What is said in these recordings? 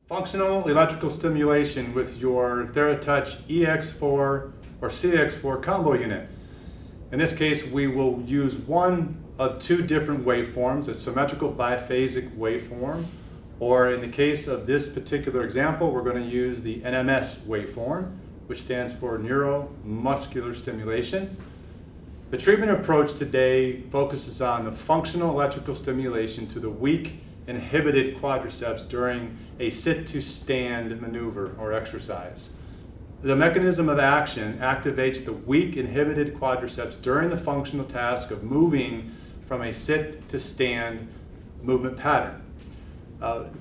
Functional electrical stimulation with your TheraTouch EX4 or CX4 combo unit. In this case, we will use one of two different waveforms, a symmetrical biphasic waveform, or in the case of this particular example, we're going to use the NMS waveform, which stands for neuromuscular stimulation. The treatment approach today focuses on the functional electrical stimulation to the weak inhibited quadriceps during a sit-to-stand maneuver or exercise. The mechanism of action activates the weak inhibited quadriceps during the functional task of moving from a sit-to-stand movement pattern.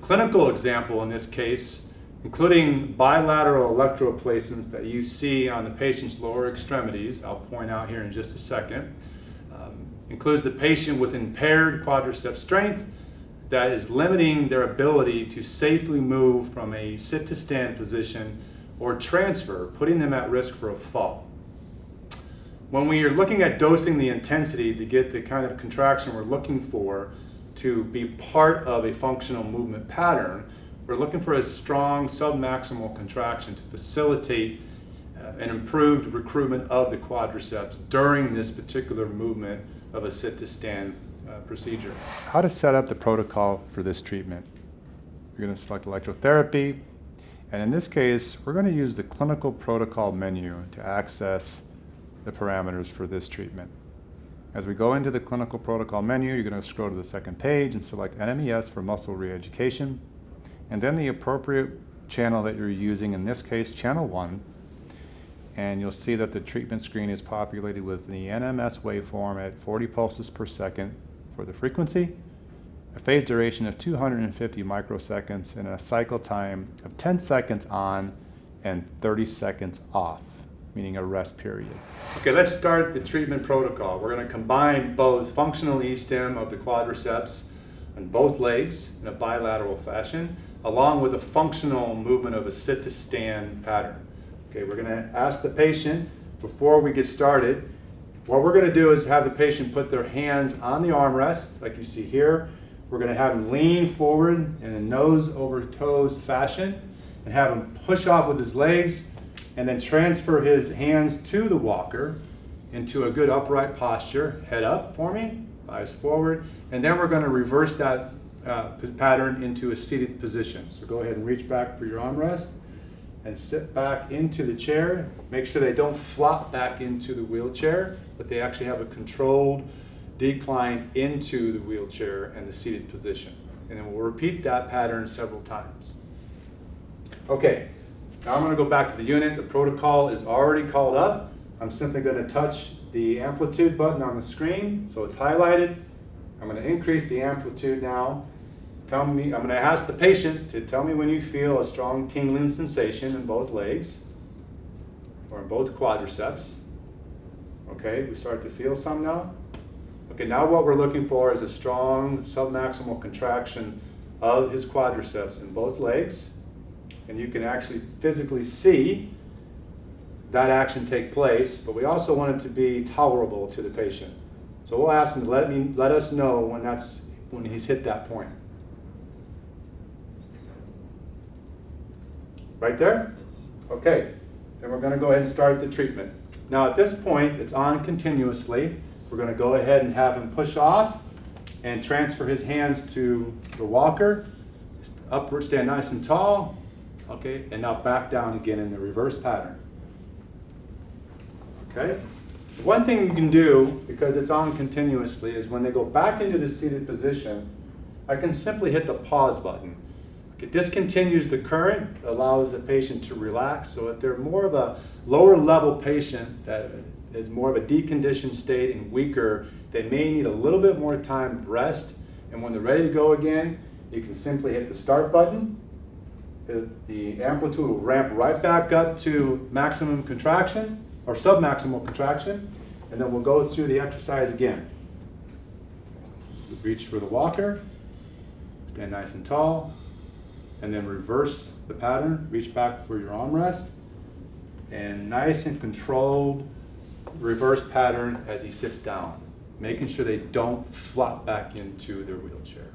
Clinical example in this case, including bilateral electrode placements that you see on the patient's lower extremities, I'll point out here in just a second, includes the patient with impaired quadriceps strength that is limiting their ability to safely move from a sit-to-stand position or transfer, putting them at risk for a fall. When we are looking at dosing the intensity to get the kind of contraction we're looking for to be part of a functional movement pattern, we're looking for a strong submaximal contraction to facilitate an improved recruitment of the quadriceps during this particular movement of a sit-to-stand procedure. How to set up the protocol for this treatment. You're going to select electrotherapy, and in this case, we're going to use the clinical protocol menu to access the parameters for this treatment. As we go into the clinical protocol menu, you're going to scroll to the second page and select NMES for muscle reeducation, and then the appropriate channel that you're using, in this case, channel 1, and you'll see that the treatment screen is populated with the NMS waveform at 40 pulses per second for the frequency, a phase duration of 250 microseconds, and a cycle time of 10 seconds on and 30 seconds off, meaning a rest period. Okay, let's start the treatment protocol. We're going to combine both functional E-stim of the quadriceps on both legs in a bilateral fashion, along with a functional movement of a sit-to-stand pattern. Okay, we're going to ask the patient, before we get started, what we're going to do is have the patient put their hands on the armrests, like you see here. We're going to have him lean forward in a nose over toes fashion and have him push off with his legs and then transfer his hands to the walker into a good upright posture. Head up for me, eyes forward, and then we're going to reverse that pattern into a seated position. So go ahead and reach back for your armrest and sit back into the chair. Make sure they don't flop back into the wheelchair, but they actually have a controlled decline into the wheelchair and the seated position. And then we'll repeat that pattern several times. Okay, now I'm going to go back to the unit. The protocol is already called up. I'm simply going to touch the amplitude button on the screen, so it's highlighted. I'm going to increase the amplitude now. I'm going to ask the patient to tell me when you feel a strong tingling sensation in both legs or in both quadriceps. Okay, we start to feel some now. Okay, now what we're looking for is a strong submaximal contraction of his quadriceps in both legs. And you can actually physically see that action take place, but we also want it to be tolerable to the patient. So we'll ask him to let us know when he's hit that point. Right there? Okay, then we're going to go ahead and start the treatment. Now at this point, it's on continuously. We're going to go ahead and have him push off and transfer his hands to the walker. Upward, stand nice and tall. Okay, and now back down again in the reverse pattern. Okay? One thing you can do, because it's on continuously, is when they go back into the seated position, I can simply hit the pause button. It discontinues the current, allows the patient to relax. So if they're more of a lower level patient that is more of a deconditioned state and weaker, they may need a little bit more time of rest. And when they're ready to go again, you can simply hit the start button. The amplitude will ramp right back up to maximum contraction or submaximal contraction, and then we'll go through the exercise again. Reach for the walker, stand nice and tall, and then reverse the pattern, reach back for your armrest, and nice and controlled reverse pattern as he sits down, making sure they don't flop back into their wheelchair.